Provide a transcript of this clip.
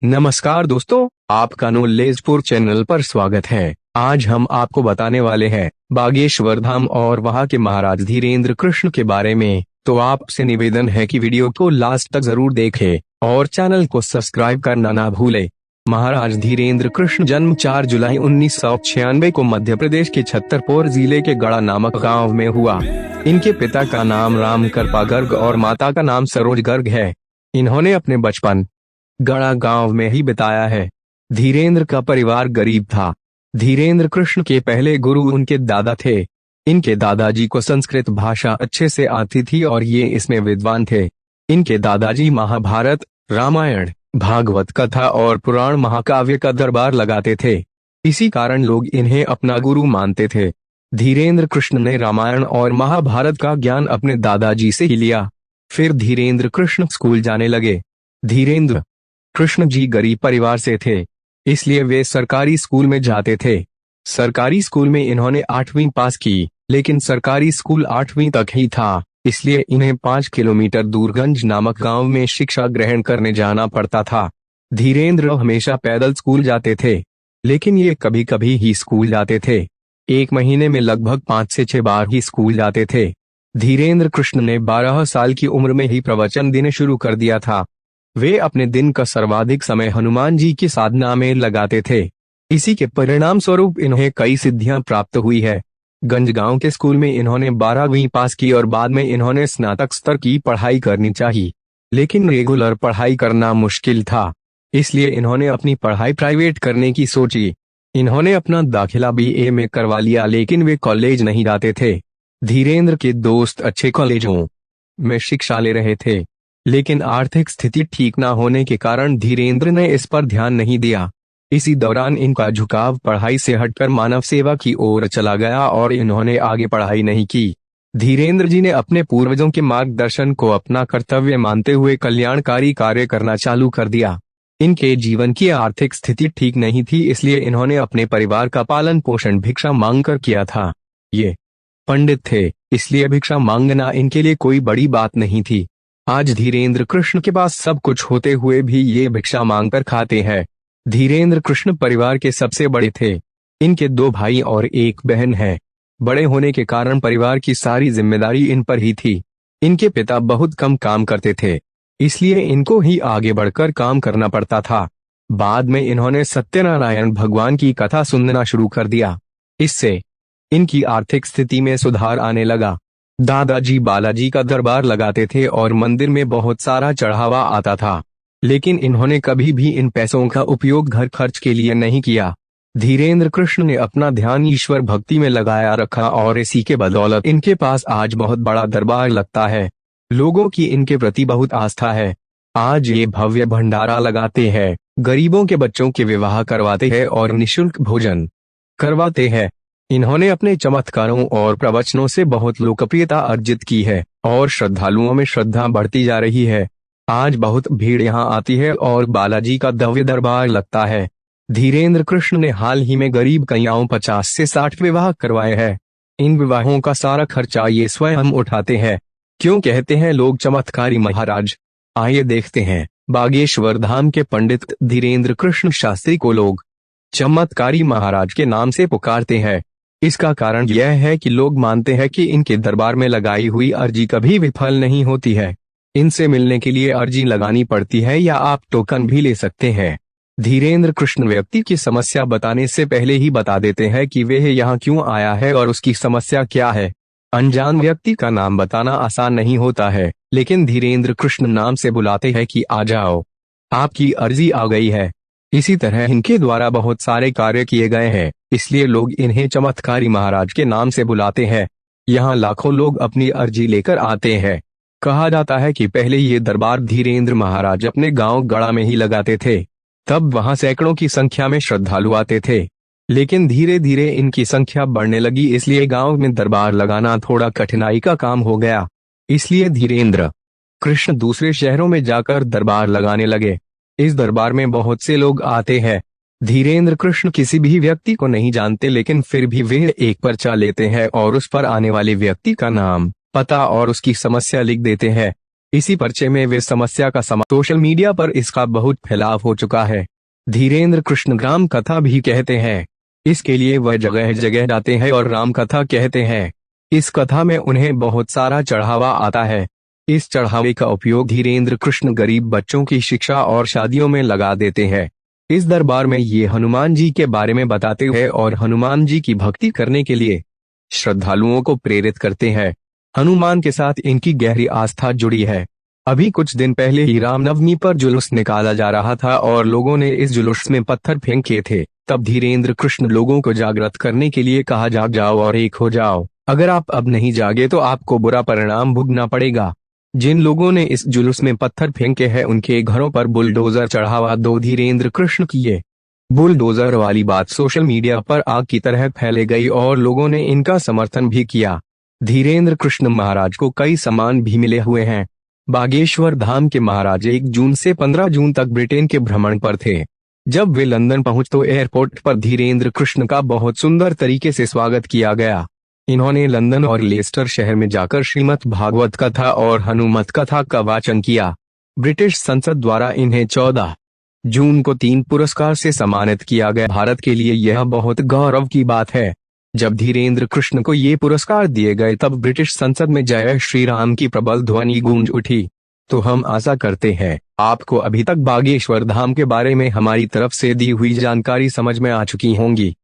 नमस्कार दोस्तों, आपका नॉलेजपुर चैनल पर स्वागत है। आज हम आपको बताने वाले हैं बागेश्वर धाम और वहां के महाराज धीरेन्द्र कृष्ण के बारे में। तो आपसे निवेदन है कि वीडियो को लास्ट तक जरूर देखें और चैनल को सब्सक्राइब करना ना भूलें। महाराज धीरेन्द्र कृष्ण जन्म 4 जुलाई 1996 को मध्य प्रदेश के छतरपुर जिले के गढ़ा नामक गाँव में हुआ। इनके पिता का नाम राम कृपा गर्ग और माता का नाम सरोज गर्ग है। इन्होंने अपने बचपन गढ़ा गांव में ही बिताया है। धीरेन्द्र का परिवार गरीब था। धीरेन्द्र कृष्ण के पहले गुरु उनके दादा थे। इनके दादाजी को संस्कृत भाषा अच्छे से आती थी और ये इसमें विद्वान थे। इनके दादाजी महाभारत, रामायण, भागवत कथा और पुराण महाकाव्य का दरबार लगाते थे। इसी कारण लोग इन्हें अपना गुरु मानते थे। धीरेन्द्र कृष्ण ने रामायण और महाभारत का ज्ञान अपने दादाजी से ही लिया। फिर धीरेन्द्र कृष्ण स्कूल जाने लगे। धीरेन्द्र कृष्ण जी गरीब परिवार से थे, इसलिए वे सरकारी स्कूल में जाते थे। सरकारी स्कूल में इन्होंने 8वीं पास की, लेकिन सरकारी स्कूल 8वीं तक ही था, इसलिए इन्हें 5 किलोमीटर दूरगंज नामक गांव में शिक्षा ग्रहण करने जाना पड़ता था। धीरेन्द्र हमेशा पैदल स्कूल जाते थे, लेकिन ये कभी कभी ही स्कूल जाते थे। एक महीने में लगभग 5 से 6 बार ही स्कूल जाते थे। धीरेन्द्र कृष्ण ने 12 साल की उम्र में ही प्रवचन देने शुरू कर दिया था। वे अपने दिन का सर्वाधिक समय हनुमान जी की साधना में लगाते थे। इसी के परिणाम स्वरूप इन्हें कई सिद्धियां प्राप्त हुई है। गंज गांव के स्कूल में इन्होंने 12वीं पास की और बाद में इन्होंने स्नातक स्तर की पढ़ाई करनी चाहिए, लेकिन रेगुलर पढ़ाई करना मुश्किल था, इसलिए इन्होंने अपनी पढ़ाई प्राइवेट करने की सोची। इन्होंने अपना दाखिला BA में करवा लिया, लेकिन वे कॉलेज नहीं जाते थे। धीरेन्द्र के दोस्त अच्छे कॉलेजों में शिक्षा ले रहे थे, लेकिन आर्थिक स्थिति ठीक न होने के कारण धीरेन्द्र ने इस पर ध्यान नहीं दिया। इसी दौरान इनका झुकाव पढ़ाई से हटकर मानव सेवा की ओर चला गया और इन्होंने आगे पढ़ाई नहीं की। धीरेन्द्र जी ने अपने पूर्वजों के मार्गदर्शन को अपना कर्तव्य मानते हुए कल्याणकारी कार्य करना चालू कर दिया। इनके जीवन की आर्थिक स्थिति ठीक नहीं थी, इसलिए इन्होंने अपने परिवार का पालन पोषण भिक्षा मांगकर किया था। ये पंडित थे, इसलिए भिक्षा मांगना इनके लिए कोई बड़ी बात नहीं थी। आज धीरेन्द्र कृष्ण के पास सब कुछ होते हुए भी ये भिक्षा मांगकर खाते हैं। धीरेन्द्र कृष्ण परिवार के सबसे बड़े थे। इनके 2 भाई और 1 बहन है। बड़े होने के कारण परिवार की सारी जिम्मेदारी इन पर ही थी। इनके पिता बहुत कम काम करते थे, इसलिए इनको ही आगे बढ़कर काम करना पड़ता था। बाद में इन्होंने सत्यनारायण भगवान की कथा सुनना शुरू कर दिया। इससे इनकी आर्थिक स्थिति में सुधार आने लगा। दादाजी बालाजी का दरबार लगाते थे और मंदिर में बहुत सारा चढ़ावा आता था, लेकिन इन्होंने कभी भी इन पैसों का उपयोग घर खर्च के लिए नहीं किया। धीरेन्द्र कृष्ण ने अपना ध्यान ईश्वर भक्ति में लगाया रखा और इसी के बदौलत इनके पास आज बहुत बड़ा दरबार लगता है। लोगों की इनके प्रति बहुत आस्था है। आज ये भव्य भंडारा लगाते हैं, गरीबों के बच्चों के विवाह करवाते हैं और निःशुल्क भोजन करवाते हैं। इन्होंने अपने चमत्कारों और प्रवचनों से बहुत लोकप्रियता अर्जित की है और श्रद्धालुओं में श्रद्धा बढ़ती जा रही है। आज बहुत भीड़ यहाँ आती है और बालाजी का भव्य दरबार लगता है। धीरेन्द्र कृष्ण ने हाल ही में गरीब कन्याओं 50 से 60 विवाह करवाए हैं। इन विवाहों का सारा खर्चा ये स्वयं उठाते हैं। क्यों कहते हैं लोग चमत्कारी महाराज? आइए देखते हैं। बागेश्वर धाम के पंडित धीरेन्द्र कृष्ण शास्त्री को लोग चमत्कारी महाराज के नाम से पुकारते हैं। इसका कारण यह है कि लोग मानते हैं कि इनके दरबार में लगाई हुई अर्जी कभी विफल नहीं होती है। इनसे मिलने के लिए अर्जी लगानी पड़ती है या आप टोकन भी ले सकते हैं। धीरेन्द्र कृष्ण व्यक्ति की समस्या बताने से पहले ही बता देते हैं कि वह यहाँ क्यों आया है और उसकी समस्या क्या है। अनजान व्यक्ति का नाम बताना आसान नहीं होता है, लेकिन धीरेन्द्र कृष्ण नाम से बुलाते हैं कि आ जाओ, आपकी अर्जी आ गई है। इसी तरह इनके द्वारा बहुत सारे कार्य किए गए हैं, इसलिए लोग इन्हें चमत्कारी महाराज के नाम से बुलाते हैं। यहाँ लाखों लोग अपनी अर्जी लेकर आते हैं। कहा जाता है कि पहले ये दरबार धीरेन्द्र महाराज अपने गांव गढ़ा में ही लगाते थे। तब वहां सैकड़ों की संख्या में श्रद्धालु आते थे, लेकिन धीरे धीरे इनकी संख्या बढ़ने लगी, इसलिए गांव में दरबार लगाना थोड़ा कठिनाई का काम हो गया। इसलिए धीरेन्द्र कृष्ण दूसरे शहरों में जाकर दरबार लगाने लगे। इस दरबार में बहुत से लोग आते हैं। धीरेन्द्र कृष्ण किसी भी व्यक्ति को नहीं जानते, लेकिन फिर भी वे एक पर्चा लेते हैं और उस पर आने वाले व्यक्ति का नाम, पता और उसकी समस्या लिख देते हैं। इसी पर्चे में वे समस्या का सोशल मीडिया पर इसका बहुत फैलाव हो चुका है। धीरेन्द्र कृष्ण राम कथा भी कहते हैं। इसके लिए वह जगह जगह जाते हैं और राम कथा कहते हैं। इस कथा में उन्हें बहुत सारा चढ़ावा आता है। इस चढ़ावे का उपयोग धीरेन्द्र कृष्ण गरीब बच्चों की शिक्षा और शादियों में लगा देते हैं। इस दरबार में ये हनुमान जी के बारे में बताते हैं और हनुमान जी की भक्ति करने के लिए श्रद्धालुओं को प्रेरित करते हैं। हनुमान के साथ इनकी गहरी आस्था जुड़ी है। अभी कुछ दिन पहले ही रामनवमी पर जुलूस निकाला जा रहा था और लोगों ने इस जुलूस में पत्थर फेंके थे। तब धीरेन्द्र कृष्ण लोगों को जागृत करने के लिए कहा, जाग जाओ और एक हो जाओ। अगर आप अब नहीं जागे तो आपको बुरा परिणाम भुगतना पड़ेगा। जिन लोगों ने इस जुलूस में पत्थर फेंके हैं उनके घरों पर बुलडोजर चढ़ावा दो धीरेन्द्र कृष्ण की ये बुलडोजर वाली बात सोशल मीडिया पर आग की तरह फैल गई और लोगों ने इनका समर्थन भी किया। धीरेन्द्र कृष्ण महाराज को कई सम्मान भी मिले हुए हैं। बागेश्वर धाम के महाराज 1 जून से 15 जून तक ब्रिटेन के भ्रमण पर थे। जब वे लंदन पहुंचे तो एयरपोर्ट पर धीरेन्द्र कृष्ण का बहुत सुंदर तरीके से स्वागत किया गया। इन्होंने लंदन और लेस्टर शहर में जाकर श्रीमद् भागवत कथा और हनुमत कथा का वाचन किया। ब्रिटिश संसद द्वारा इन्हें 14 जून को 3 पुरस्कार से सम्मानित किया गया। भारत के लिए यह बहुत गौरव की बात है। जब धीरेन्द्र कृष्ण को ये पुरस्कार दिए गए तब ब्रिटिश संसद में जय श्री राम की प्रबल ध्वनि गूंज उठी। तो हम आशा करते हैं आपको अभी तक बागेश्वर धाम के बारे में हमारी तरफ से दी हुई जानकारी समझ में आ चुकी होंगी।